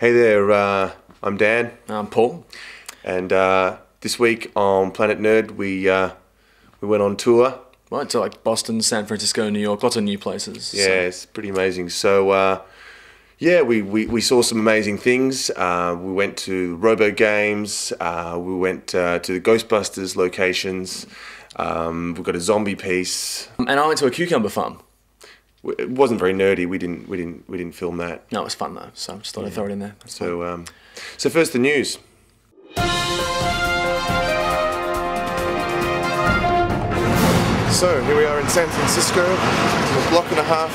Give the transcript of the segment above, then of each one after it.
Hey there, I'm Dan. I'm Paul. And this week on Planet Nerd, we went on tour. Right, to like Boston, San Francisco, New York, lots of new places. Yeah, so. It's pretty amazing. So, yeah, we saw some amazing things. We went to Robo Games. We went to the Ghostbusters locations. We got a zombie piece. And I went to a cucumber farm. It wasn't very nerdy. We didn't film that. No, it was fun though. So I just thought I'd throw it in there. So, so first the news. So here we are in San Francisco, a block and a half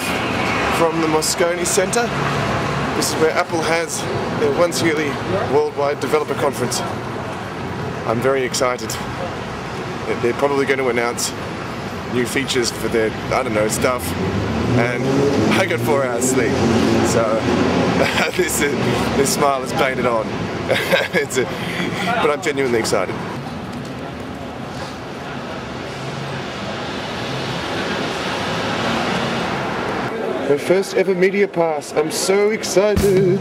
from the Moscone Center. This is where Apple has their once yearly worldwide developer conference. I'm very excited. They're probably going to announce new features for their, I don't know, stuff. And I got 4 hours sleep, so this smile is painted on. But I'm genuinely excited. My first ever media pass. I'm so excited.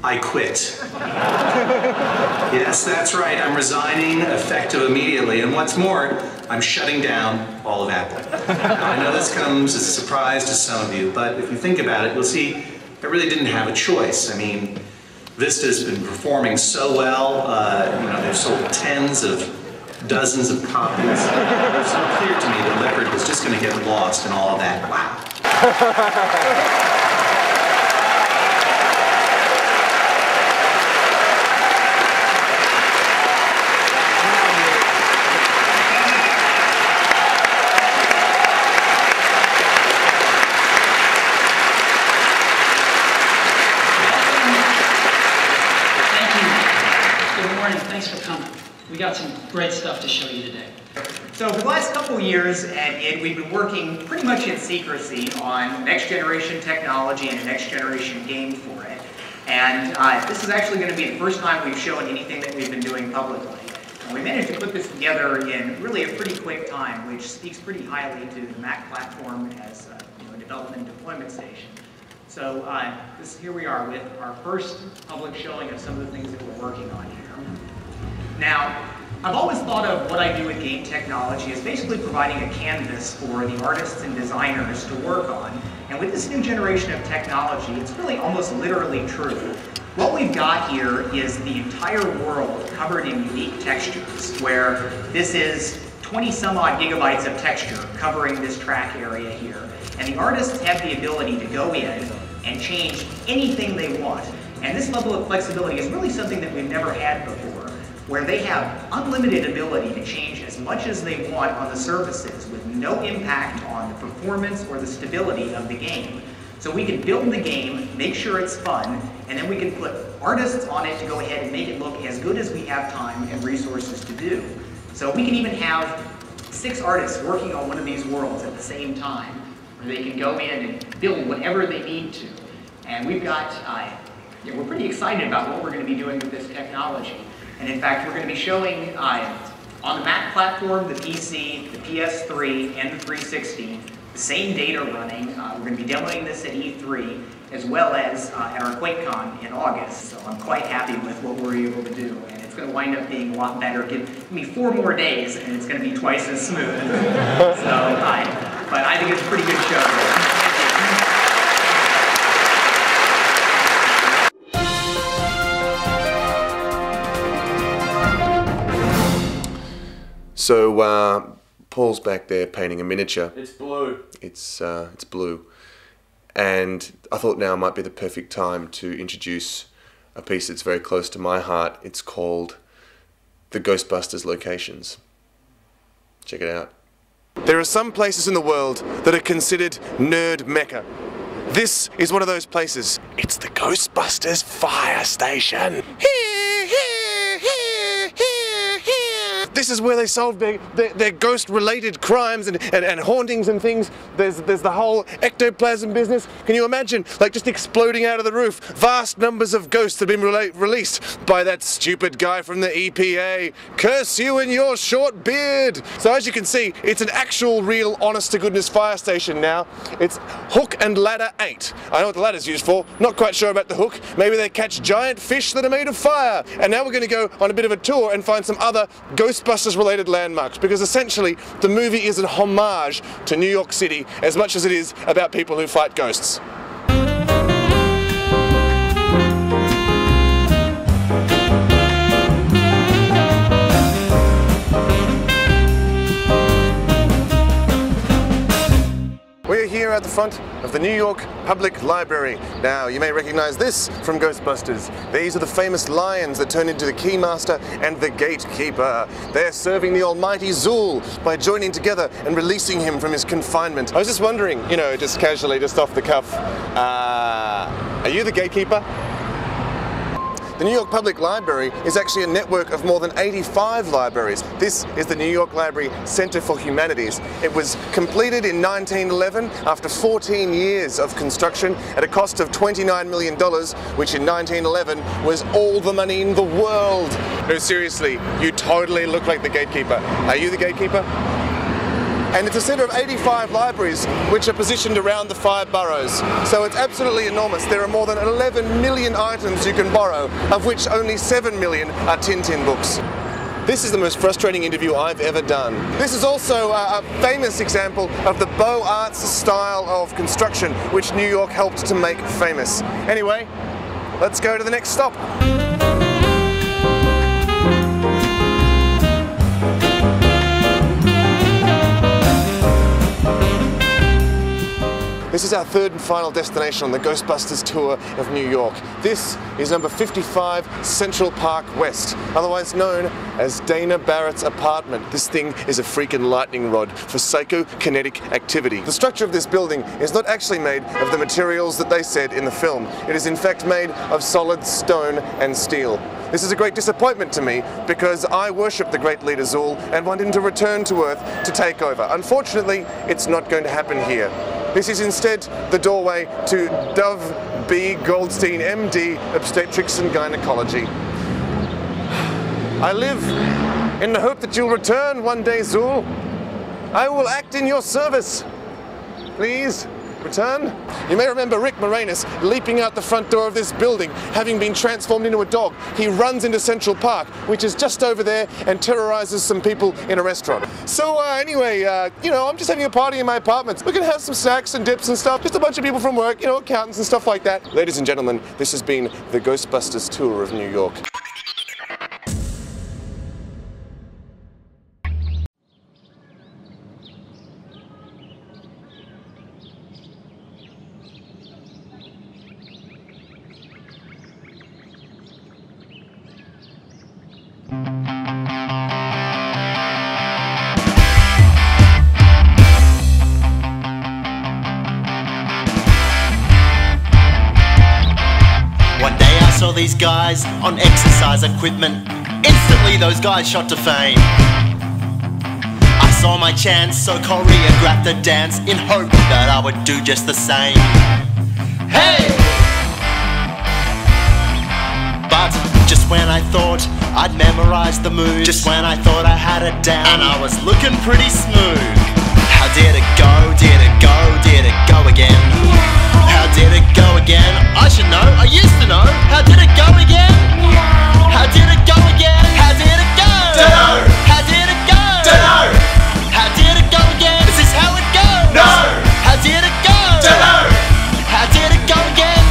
I quit. Yes, that's right. I'm resigning effective immediately. And what's more, I'm shutting down all of Apple. Now, I know this comes as a surprise to some of you, but if you think about it, you'll see I really didn't have a choice. I mean, Vista's been performing so well. They've sold tens of dozens of copies. It was so clear to me that Leopard was just going to get lost in all of that. Wow. We got some great stuff to show you today. So for the last couple of years at id, we've been working pretty much in secrecy on next generation technology and a next generation game for it. And this is actually going to be the first time we've shown anything that we've been doing publicly. And we managed to put this together in really a pretty quick time, which speaks pretty highly to the Mac platform as a development and deployment station. So here we are with our first public showing of some of the things that we're working on here. Now, I've always thought of what I do with game technology as basically providing a canvas for the artists and designers to work on. And with this new generation of technology, it's really almost literally true. What we've got here is the entire world covered in unique textures, where this is 20 some odd gigabytes of texture covering this track area here. And the artists have the ability to go in and change anything they want. And this level of flexibility is really something that we've never had before, where they have unlimited ability to change as much as they want on the surfaces with no impact on the performance or the stability of the game. So we can build the game, make sure it's fun, and then we can put artists on it to go ahead and make it look as good as we have time and resources to do. So we can even have 6 artists working on one of these worlds at the same time, where they can go in and build whatever they need to. And we've got, we're pretty excited about what we're going to be doing with this technology. And in fact, we're going to be showing on the Mac platform, the PC, the PS3, and the 360, the same data running. We're going to be demoing this at E3, as well as at our QuakeCon in August. So I'm quite happy with what we're able to do. And it's going to wind up being a lot better. Give me 4 more days, and it's going to be twice as smooth. But I think it's a pretty good show. So Paul's back there painting a miniature. It's blue. It's blue, and I thought now might be the perfect time to introduce a piece that's very close to my heart. It's called the Ghostbusters locations. Check it out. There are some places in the world that are considered nerd mecca. This is one of those places. It's the Ghostbusters fire station. This is where they solve their ghost-related crimes and hauntings and things. There's the whole ectoplasm business. Can you imagine, like, just exploding out of the roof? Vast numbers of ghosts have been released by that stupid guy from the EPA. Curse you and your short beard! So as you can see, it's an actual, real, honest-to-goodness fire station now. It's hook and ladder 8. I know what the ladder's used for. Not quite sure about the hook. Maybe they catch giant fish that are made of fire. And now we're going to go on a bit of a tour and find some other Ghostbusters-related landmarks, because essentially the movie is an homage to New York City as much as it is about people who fight ghosts. We're here at the front of the New York Public Library. Now, you may recognize this from Ghostbusters. These are the famous lions that turn into the Keymaster and the Gatekeeper. They're serving the almighty Zool by joining together and releasing him from his confinement. I was just wondering, you know, just casually, just off the cuff, are you the Gatekeeper? The New York Public Library is actually a network of more than 85 libraries. This is the New York Library Center for Humanities. It was completed in 1911 after 14 years of construction at a cost of $29 million, which in 1911 was all the money in the world. No, seriously, you totally look like the Gatekeeper. Are you the Gatekeeper? And it's a centre of 85 libraries which are positioned around the 5 boroughs. So it's absolutely enormous. There are more than 11 million items you can borrow, of which only 7 million are Tintin books. This is the most frustrating interview I've ever done. This is also a famous example of the Beaux Arts style of construction which New York helped to make famous. Anyway, let's go to the next stop. This is our third and final destination on the Ghostbusters tour of New York. This is number 55 Central Park West, otherwise known as Dana Barrett's apartment. This thing is a freaking lightning rod for psychokinetic activity. The structure of this building is not actually made of the materials that they said in the film. It is in fact made of solid stone and steel. This is a great disappointment to me because I worship the great leader Zool and want him to return to Earth to take over. Unfortunately, it's not going to happen here. This is instead the doorway to Dove B. Goldstein, MD, Obstetrics and Gynecology. I live in the hope that you'll return one day, Zool. I will act in your service. Please, return. You may remember Rick Moranis leaping out the front door of this building, having been transformed into a dog. He runs into Central Park, which is just over there, and terrorizes some people in a restaurant. So anyway, you know, I'm just having a party in my apartment. We can have some snacks and dips and stuff. Just a bunch of people from work, you know, accountants and stuff like that. Ladies and gentlemen, this has been the Ghostbusters tour of New York. Saw these guys on exercise equipment. Instantly those guys shot to fame. I saw my chance, so choreographed a dance in hope that I would do just the same. Hey! But just when I thought I'd memorized the moves, just when I thought I had it down, and I was looking pretty smooth, how did it go? Did it go? Did it go again? How did it go again? I should know, I used to know. How did it go again? How did it go again? How did it go? Dunno. How did it go? Dunno. How did it go again? Is this how it goes? No. How did it go? Dunno. How did it go again?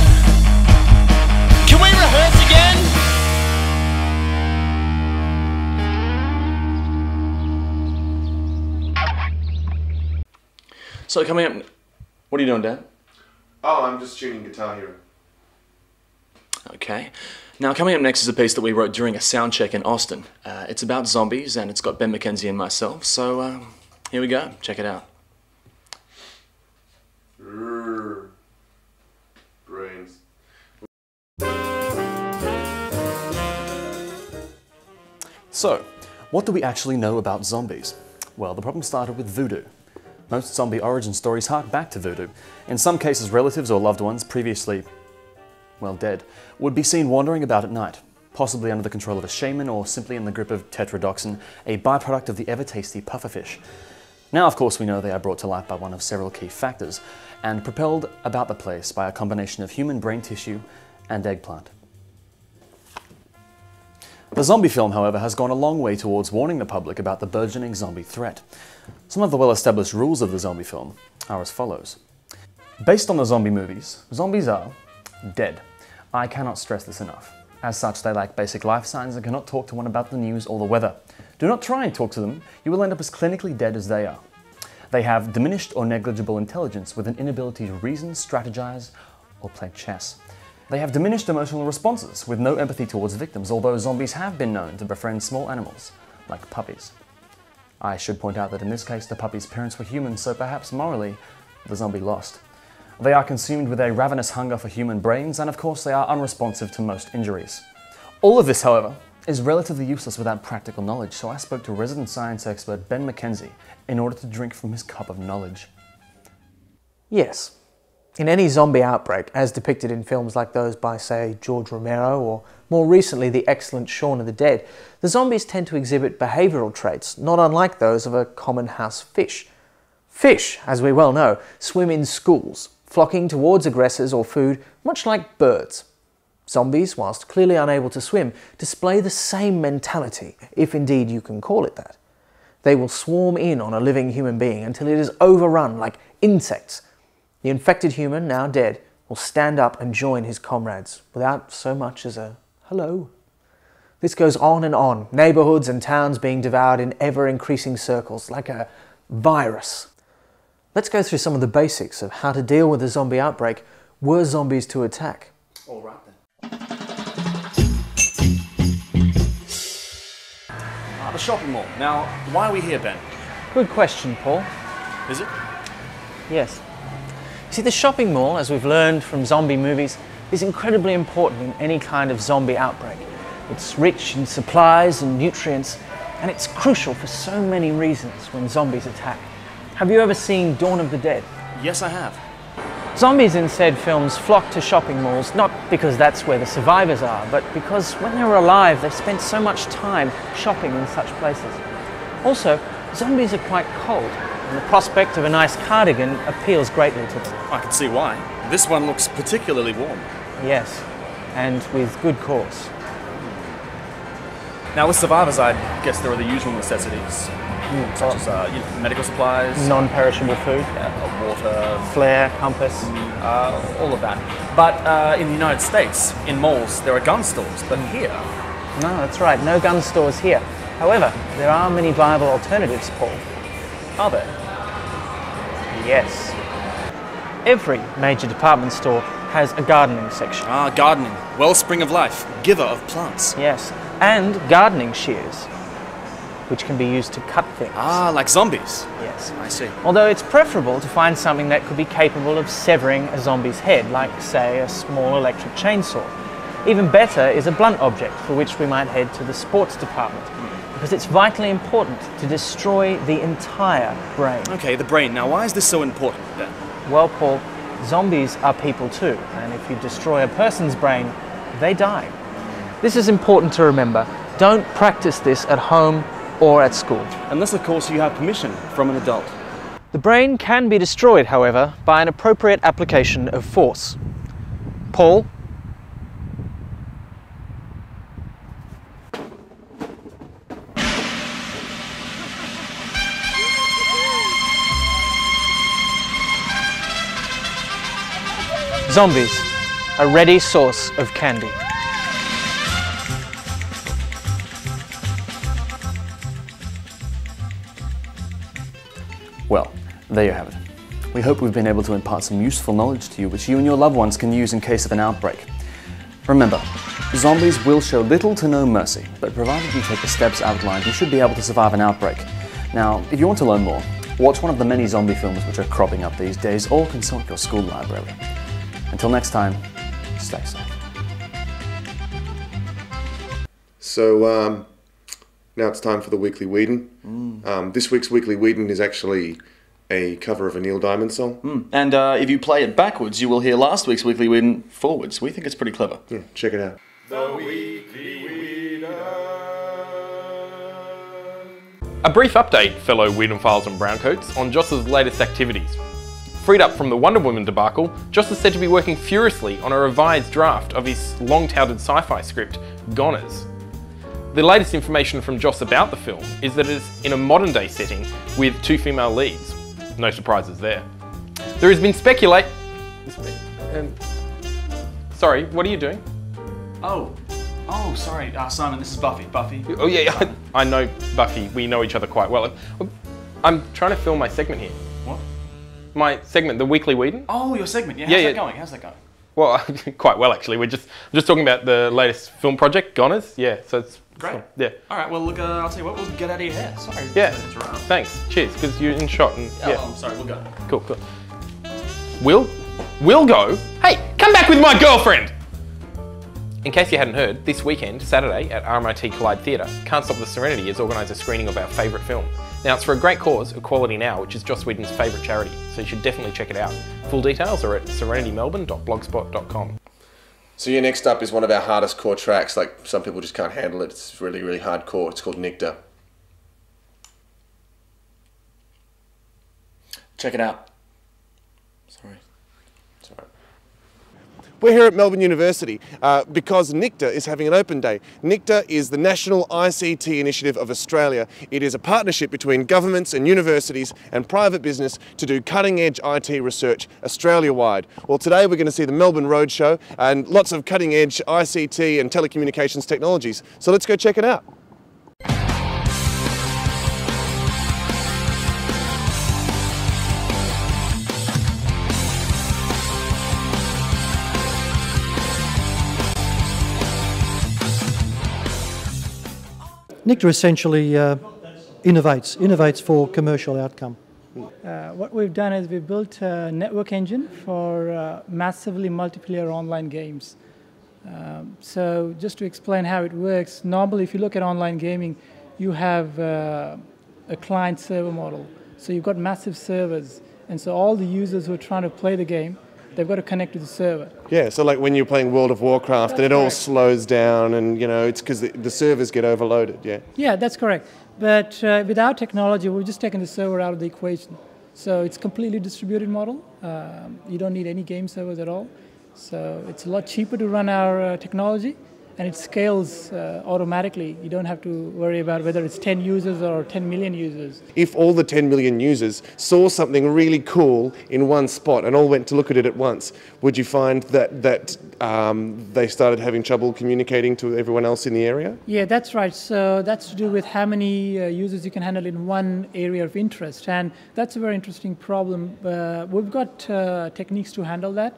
Can we rehearse again? So coming up, what are you doing, Dan? Oh, I'm just tuning Guitar Hero. Okay. Now coming up next is a piece that we wrote during a sound check in Austin. It's about zombies and it's got Ben McKenzie and myself, so here we go. Check it out. Brains. So, What do we actually know about zombies? Well, the problem started with voodoo. Most zombie origin stories hark back to voodoo. In some cases, relatives or loved ones, previously, well, dead, would be seen wandering about at night, possibly under the control of a shaman or simply in the grip of tetrodotoxin, a byproduct of the ever-tasty pufferfish. Now, of course, we know they are brought to life by one of several key factors, and propelled about the place by a combination of human brain tissue and eggplant. The zombie film, however, has gone a long way towards warning the public about the burgeoning zombie threat. Some of the well-established rules of the zombie film are as follows. Based on the zombie movies, zombies are dead. I cannot stress this enough. As such, they lack basic life signs and cannot talk to one about the news or the weather. Do not try and talk to them, you will end up as clinically dead as they are. They have diminished or negligible intelligence with an inability to reason, strategize, or play chess. They have diminished emotional responses with no empathy towards victims, although zombies have been known to befriend small animals, like puppies. I should point out that in this case the puppy's parents were humans, so perhaps morally the zombie lost. They are consumed with a ravenous hunger for human brains, and of course they are unresponsive to most injuries. All of this, however, is relatively useless without practical knowledge, so I spoke to resident science expert Ben McKenzie in order to drink from his cup of knowledge. Yes. In any zombie outbreak, as depicted in films like those by, say, George Romero, or more recently the excellent Shaun of the Dead, the zombies tend to exhibit behavioural traits not unlike those of a common house fish. Fish, as we well know, swim in schools, flocking towards aggressors or food, much like birds. Zombies, whilst clearly unable to swim, display the same mentality, if indeed you can call it that. They will swarm in on a living human being until it is overrun like insects. The infected human, now dead, will stand up and join his comrades without so much as a hello. This goes on and on, neighbourhoods and towns being devoured in ever-increasing circles, like a virus. Let's go through some of the basics of how to deal with a zombie outbreak were zombies to attack. All right then. The shopping mall. Now, why are we here, Ben? Good question, Paul. Is it? Yes. See, the shopping mall, as we've learned from zombie movies, is incredibly important in any kind of zombie outbreak. It's rich in supplies and nutrients, and it's crucial for so many reasons when zombies attack. Have you ever seen Dawn of the Dead? Yes, I have. Zombies in said films flock to shopping malls not because that's where the survivors are, but because when they were alive they spent so much time shopping in such places. Also, zombies are quite cold, and the prospect of a nice cardigan appeals greatly to them. I can see why. This one looks particularly warm. Yes, and with good cause. Now with survivors, I guess there are the usual necessities, such as medical supplies, Non-perishable food, water, flare, compass. all of that. But in the United States, in malls, there are gun stores, but here... No, that's right, no gun stores here. However, there are many viable alternatives, Paul. Are there? Yes. Every major department store has a gardening section. Ah, gardening. Wellspring of life. Giver of plants. Yes, and gardening shears, which can be used to cut things. Ah, like zombies. Yes. I see. Although it's preferable to find something that could be capable of severing a zombie's head, like, say, a small electric chainsaw. Even better is a blunt object, for which we might head to the sports department, because it's vitally important to destroy the entire brain. Okay, the brain. Now, why is this so important, then? Well, Paul, zombies are people too, and if you destroy a person's brain, they die. This is important to remember. Don't practice this at home or at school. Unless, of course, you have permission from an adult. The brain can be destroyed, however, by an appropriate application of force. Paul? Zombies, a ready source of candy. Well, there you have it. We hope we've been able to impart some useful knowledge to you which you and your loved ones can use in case of an outbreak. Remember, zombies will show little to no mercy, but provided you take the steps outlined, you should be able to survive an outbreak. Now, if you want to learn more, watch one of the many zombie films which are cropping up these days, or consult your school library. Until next time, stay safe. So, Now it's time for the Weekly Whedon. This week's Weekly Whedon is actually a cover of a Neil Diamond song. And if you play it backwards, you will hear last week's Weekly Whedon forwards. We think it's pretty clever. Yeah, check it out. The Weekly Whedon. A brief update, fellow Whedonphiles and Browncoats, on Joss's latest activities. Freed up from the Wonder Woman debacle, Joss is said to be working furiously on a revised draft of his long-touted sci-fi script, Goners. The latest information from Joss about the film is that it is in a modern-day setting with 2 female leads. No surprises there. There has been Sorry, what are you doing? Oh, sorry, Simon, this is Buffy. Oh yeah, I know Buffy. We know each other quite well. I'm trying to film my segment here. What? My segment, the Weekly Whedon. Oh, your segment. Yeah, how's that going? Well, quite well actually. I'm just talking about the latest film project, Goners. Yeah, so it's great. Yeah. All right. Well, look, I'll tell you what. We'll get out of your hair. Sorry. Yeah. Thanks. Cheers. Because you're in shot. And yeah. Oh, I'm sorry. We'll go. Cool. We'll go. Hey, come back with my girlfriend. In case you hadn't heard, this weekend, Saturday, at RMIT Collide Theatre, Can't Stop the Serenity has organised a screening of our favourite film. Now, it's for a great cause, Equality Now, which is Joss Whedon's favourite charity, so you should definitely check it out. Full details are at serenitymelbourne.blogspot.com. So your next up is one of our hardest core tracks. Like, some people just can't handle it. It's really, really hardcore. It's called Nectar. Check it out. Sorry. It's all right. We're here at Melbourne University because Nectar is having an open day. Nectar is the National ICT Initiative of Australia. It is a partnership between governments and universities and private business to do cutting-edge IT research Australia-wide. Well, today we're going to see the Melbourne Roadshow and lots of cutting-edge ICT and telecommunications technologies. So let's go check it out. Nectar essentially innovates for commercial outcome. What we've done is we've built a network engine for massively multiplayer online games. So just to explain how it works, normally if you look at online gaming, you have a client-server model. So you've got massive servers, and so all the users who are trying to play the game, they've got to connect to the server. Yeah, so like when you're playing World of Warcraft and it all slows down and, you know, it's because the servers get overloaded, yeah? Yeah, that's correct. But with our technology, we've just taken the server out of the equation. So it's a completely distributed model. You don't need any game servers at all. So it's a lot cheaper to run our technology, and it scales automatically. You don't have to worry about whether it's 10 users or 10 million users. If all the 10 million users saw something really cool in one spot and all went to look at it at once, would you find that they started having trouble communicating to everyone else in the area? Yeah, that's right. So that's to do with how many users you can handle in one area of interest. And that's a very interesting problem. We've got techniques to handle that.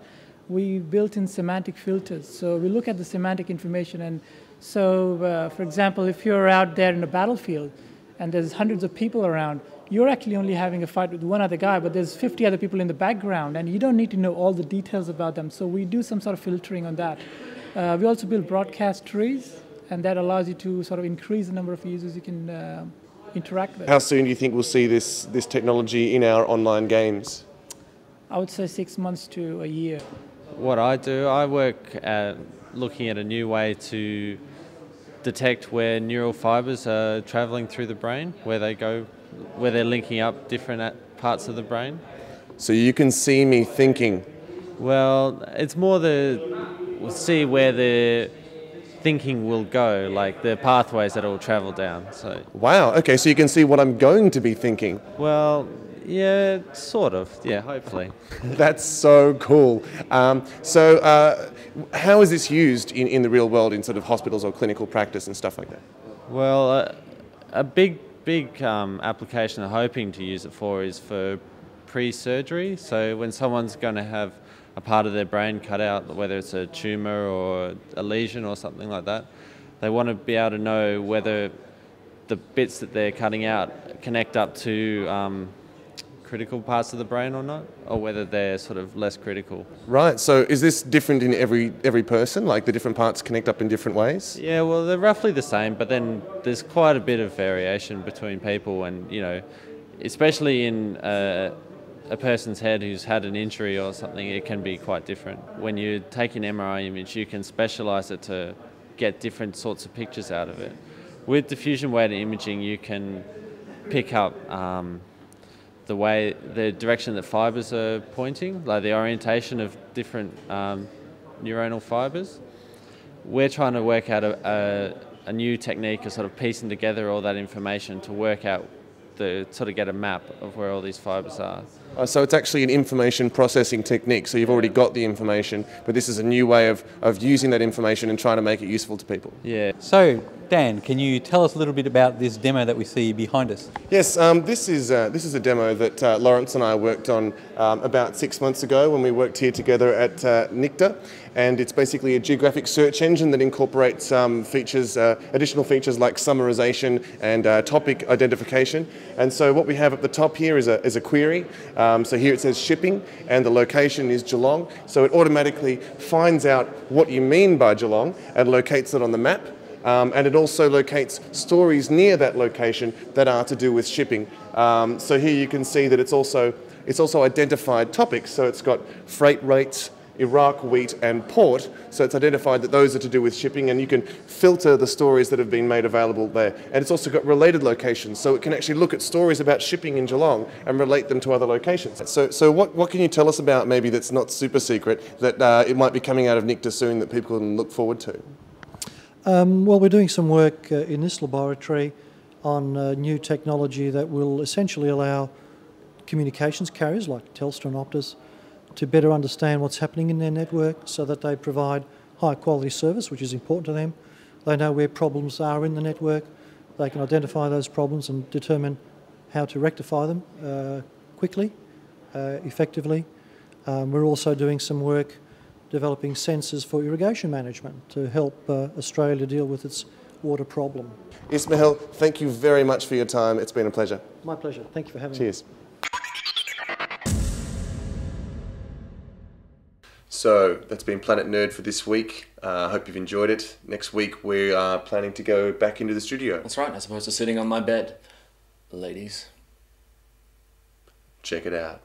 We built in semantic filters. So we look at the semantic information. And so, for example, if you're out there in a battlefield and there's hundreds of people around, you're actually only having a fight with one other guy, but there's 50 other people in the background, and you don't need to know all the details about them. So we do some sort of filtering on that. We also build broadcast trees, and that allows you to sort of increase the number of users you can interact with. How soon do you think we'll see this technology in our online games? I would say 6 months to a year. What I do, I work at looking at a new way to detect where neural fibers are travelling through the brain, where they're linking up different parts of the brain. So you can see me thinking? Well, it's more we'll see where the thinking will go, like the pathways that it will travel down. So. Wow, okay, so you can see what I'm going to be thinking? Well, yeah, sort of, yeah, hopefully. That's so cool. How is this used in the real world in sort of hospitals or clinical practice and stuff like that? Well, a big application I'm hoping to use it for is for pre-surgery. So when someone's going to have a part of their brain cut out, whether it's a tumour or a lesion or something like that, they want to be able to know whether the bits that they're cutting out connect up to critical parts of the brain or not, or whether they're sort of less critical. Right, so is this different in every person? Like the different parts connect up in different ways? Yeah, well, they're roughly the same, but then there's quite a bit of variation between people, and, you know, especially in a person's head who's had an injury or something, it can be quite different. When you take an MRI image, you can specialise it to get different sorts of pictures out of it. With diffusion weighted imaging, you can pick up the direction that fibres are pointing, like the orientation of different neuronal fibres. We're trying to work out a new technique of sort of piecing together all that information to work out sort of get a map of where all these fibres are. So it's actually an information processing technique, so you've already got the information, but this is a new way of using that information and trying to make it useful to people. Yeah. So, Dan, can you tell us a little bit about this demo that we see behind us? Yes, this is a demo that Lawrence and I worked on about 6 months ago when we worked here together at NICTA, and it's basically a geographic search engine that incorporates features, additional features like summarization and topic identification. And so what we have at the top here is a query. So here it says shipping, and the location is Geelong. So it automatically finds out what you mean by Geelong and locates it on the map. And it also locates stories near that location that are to do with shipping. So here you can see that it's also identified topics. So it's got freight rates, Iraq, wheat and port. So it's identified that those are to do with shipping, and you can filter the stories that have been made available there. And it's also got related locations, so it can actually look at stories about shipping in Geelong and relate them to other locations. So what can you tell us about maybe that's not super secret, that it might be coming out of NICTA soon that people can look forward to? Well, we're doing some work in this laboratory on new technology that will essentially allow communications carriers like Telstra and Optus to better understand what's happening in their network so that they provide high quality service, which is important to them. They know where problems are in the network. They can identify those problems and determine how to rectify them quickly, effectively. We're also doing some work developing sensors for irrigation management to help Australia deal with its water problem. Ismail, thank you very much for your time. It's been a pleasure. My pleasure. Thank you for having me. Cheers. So that's been Planet Nerd for this week. I hope you've enjoyed it. Next week we are planning to go back into the studio. That's right, as opposed to sitting on my bed. Ladies. Check it out.